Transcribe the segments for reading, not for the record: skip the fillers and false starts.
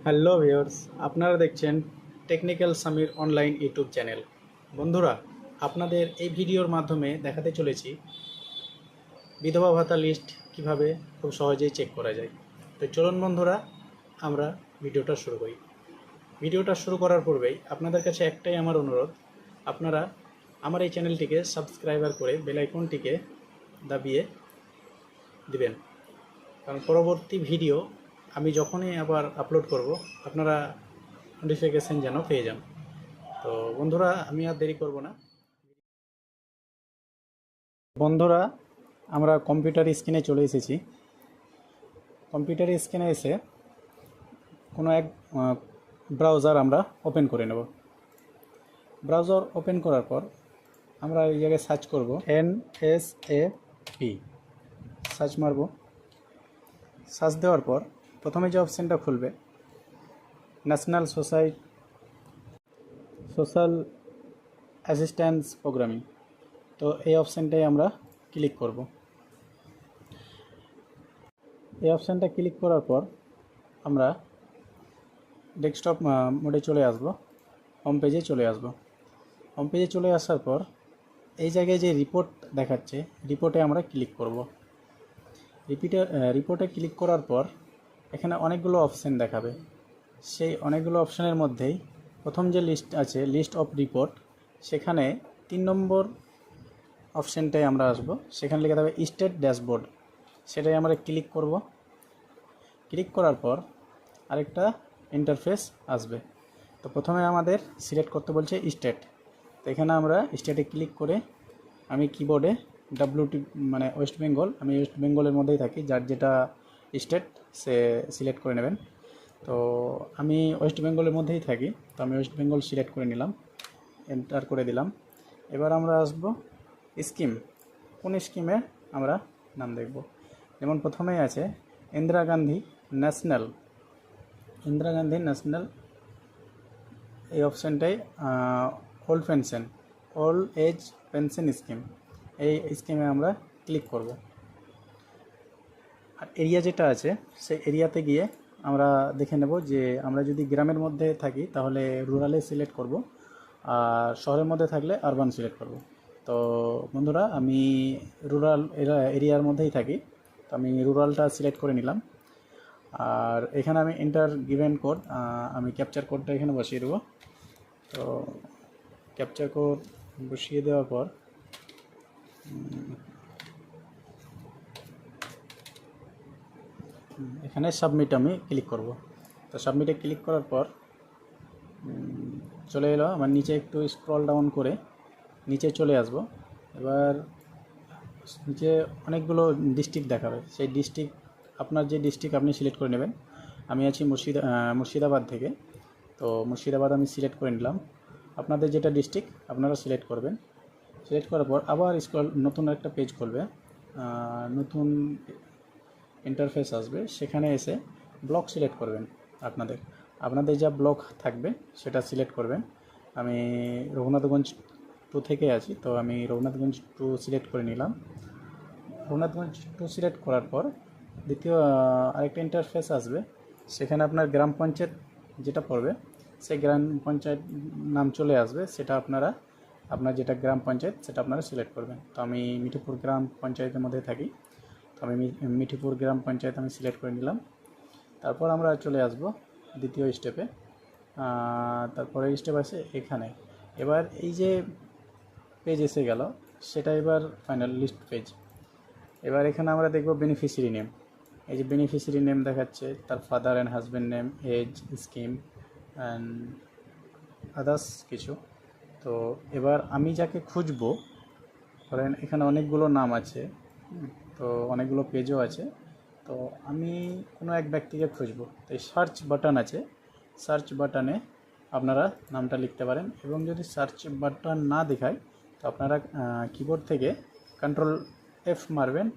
Hello viewers, আপনারা দেখছেন technical Samir online YouTube channel. বন্ধুরা, আপনাদের এই ভিডিওর মাধ্যমে দেখাতে চলেছি বিধবা ভাতা লিস্ট কিভাবে খুব সহজেই চেক করা যায়। তো চলুন বন্ধুরা, আমরা ভিডিওটা শুরু করি। ভিডিওটা শুরু করার পূর্বেই আপনাদের কাছে একটাই আমার অনুরোধ, আপনারা আমার এই চ্যানেলটিকে সাবস্ক্রাইবার করে বেল আইকনটিকে দাবিয়ে দিবেন, কারণ পরবর্তী ভিডিও আমি যখনই আবার আপলোড করব আপনারা নোটিফিকেশান যেন পেয়ে যান। তো বন্ধুরা, আমি আর দেরি করব না। বন্ধুরা, আমরা কম্পিউটার স্ক্রিনে চলে এসেছি। কম্পিউটার স্ক্রিনে এসে কোনো এক ব্রাউজার আমরা ওপেন করে নেব। ব্রাউজার ওপেন করার পর আমরা এই জায়গায় সার্চ করব NSAP, সার্চ মারব। সার্চ দেওয়ার পর প্রথমে যে অপশানটা খুলবে ন্যাশনাল সোশ্যাল অ্যাসিস্ট্যান্স প্রোগ্রামিং, তো এই অপশানটাই আমরা ক্লিক করব। এই অপশানটা ক্লিক করার পর আমরা ডেস্কটপ মোডে চলে আসব, হোম পেজে চলে আসব। হোম পেজে চলে আসার পর এই জায়গায় যে রিপোর্ট দেখাচ্ছে, রিপোর্টে আমরা ক্লিক করব। রিপোর্টে ক্লিক করার পর এখানে অনেকগুলো অপশান দেখাবে। সেই অনেকগুলো অপশানের মধ্যেই প্রথম যে লিস্ট আছে, লিস্ট অফ রিপোর্ট, সেখানে 3 নম্বর অপশানটায় আমরা আসব। সেখানে লেখা থাকবে স্টেট ড্যাশবোর্ড, সেটাই আমরা ক্লিক করব। ক্লিক করার পর আরেকটা ইন্টারফেস আসবে। তো প্রথমে আমাদের সিলেক্ট করতে বলছে স্টেট, তো এখানে আমরা স্টেটে ক্লিক করে আমি কিবোর্ডে WT মানে ওয়েস্ট বেঙ্গল, আমি ওয়েস্ট বেঙ্গলের মধ্যেই থাকি, যার যেটা স্টেট সে সিলেক্ট করে নেবেন। তো আমি ওয়েস্ট বেঙ্গলের মধ্যেই থাকি, তো আমি ওয়েস্ট বেঙ্গল সিলেক্ট করে নিলাম, এন্টার করে দিলাম। এবার আমরা আসব স্কিম, কোন স্কিমে আমরা নাম দেখব। যেমন প্রথমেই আছে ইন্দিরা গান্ধী ন্যাশনাল, এই অপশানটাই ওল্ড এজ পেনশন স্কিম, এই স্কিমে আমরা ক্লিক করব। আর এরিয়া যেটা আছে সেই এরিয়াতে গিয়ে আমরা দেখে নেব যে আমরা যদি গ্রামের মধ্যে থাকি তাহলে রুরালে সিলেক্ট করব, আর শহরের মধ্যে থাকলে আরবান সিলেক্ট করব। তো বন্ধুরা, আমি রুরাল এরিয়ার মধ্যেই থাকি, তো আমি রুরালটা সিলেক্ট করে নিলাম। আর এখানে আমি এন্টার গিভেন কোড, আমি ক্যাপচার কোডটা এখানে বসিয়ে দেবো। তো ক্যাপচার কোড বসিয়ে দেওয়ার পর এখানে সাবমিট আমি ক্লিক করব। তো সাবমিটে ক্লিক করার পর চলে এলো আমার নিচে, একটু স্ক্রল ডাউন করে নিচে চলে আসব। এবার নিচে অনেকগুলো ডিস্ট্রিক্ট দেখাবে, সেই ডিস্ট্রিক্ট আপনার যে ডিস্ট্রিক্ট আপনি সিলেক্ট করে নেবেন। আমি আছি মুর্শিদাবাদ থেকে, তো মুর্শিদাবাদ আমি সিলেক্ট করে নিলাম। আপনাদের যেটা ডিস্ট্রিক্ট আপনারা সিলেক্ট করবেন। সিলেক্ট করার পর আবার নতুন একটা পেজ খুলবে, নতুন ইন্টারফেস আসবে। সেখানে এসে ব্লক সিলেক্ট করবেন, আপনাদের যা ব্লক থাকবে সেটা সিলেক্ট করবেন। আমি রঘুনাথগঞ্জ 2 থেকে আছি, তো আমি রঘুনাথগঞ্জ 2 সিলেক্ট করে নিলাম। রঘুনাথগঞ্জ 2 সিলেক্ট করার পর দ্বিতীয় আরেকটা ইন্টারফেস আসবে, সেখানে আপনার গ্রাম পঞ্চায়েত যেটা পড়বে সেই গ্রাম পঞ্চায়েত নাম চলে আসবে, সেটা আপনার যেটা গ্রাম পঞ্চায়েত সেটা আপনারা সিলেক্ট করবেন। তো আমি মিঠিপুর গ্রাম পঞ্চায়েতের মধ্যে থাকি, তো আমি মিঠিপুর গ্রাম পঞ্চায়েত আমি সিলেক্ট করে নিলাম। তারপর আমরা চলে আসব দ্বিতীয় স্টেপে। তারপরে স্টেপ আছে এখানে। এবার এই যে পেজ এসে গেল, সেটা এবার ফাইনাল লিস্ট পেজ। এবার এখানে আমরা দেখব বেনিফিশিয়ারি নেম, এই যে বেনিফিশিয়ারি নেম দেখাচ্ছে, তার father and husband name, age, scheme and others কিছু। তো এবার আমি যাকে খুঁজবো, ধরেন এখানে অনেকগুলো নাম আছে, তো অনেকগুলো পেজও আছে, তো আমি কোনো এক ব্যক্তিকে খুঁজবো। তো এই সার্চ বাটন আছে, সার্চ বাটনে আপনারা নামটা লিখতে পারেন, এবং যদি সার্চ বাটন না দেখায় তো আপনারা কিবোর্ড থেকে Ctrl+F মারবেন,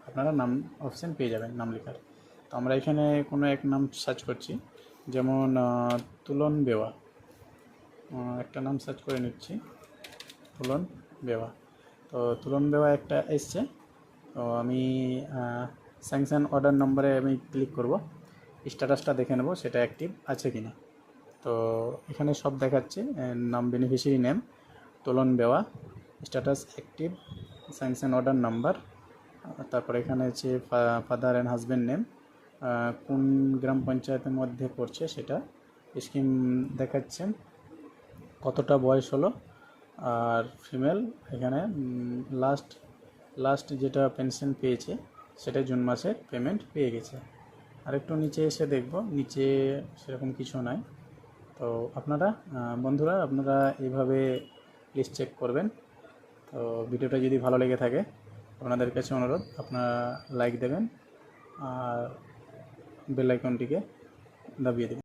আপনারা নাম অপশান পেয়ে যাবেন নাম লেখার। তো আমরা এখানে কোনো এক নাম সার্চ করছি, যেমন তুলন বেওয়া, একটা নাম সার্চ করে নিচ্ছি, তুলন বেওয়া। তো তুলন বেওয়া একটা এসছে, তো আমি স্যাংশন অর্ডার নম্বরে আমি ক্লিক করব। স্ট্যাটাসটা দেখে নেব সেটা অ্যাক্টিভ আছে কি না। তো এখানে সব দেখাচ্ছে, নাম বেনিফিশিয়ারি নেম, তোলন দেওয়া, status active, sanction order number, তারপরে এখানে হচ্ছে ফাদার অ্যান্ড হাজব্যান্ড নেম, কোন গ্রাম পঞ্চায়েতের মধ্যে পড়ছে সেটা, স্কিম দেখাচ্ছে, কতটা বয়স হলো, আর ফিমেল এখানে লাস্ট যেটা পেনশন পেয়েছে সেটা জুন মাসের পেমেন্ট পেয়ে গেছে। আর একটু নিচে এসে দেখব, নিচে সেরকম কিছু নাই। তো আপনারা বন্ধুরা আপনারা এইভাবে প্লিজ চেক করবেন। তো ভিডিওটা যদি ভালো লেগে থাকে আপনাদের কাছে অনুরোধ আপনারা লাইক দেবেন আর বেল আইকনটিকে দাবিয়ে দেবেন।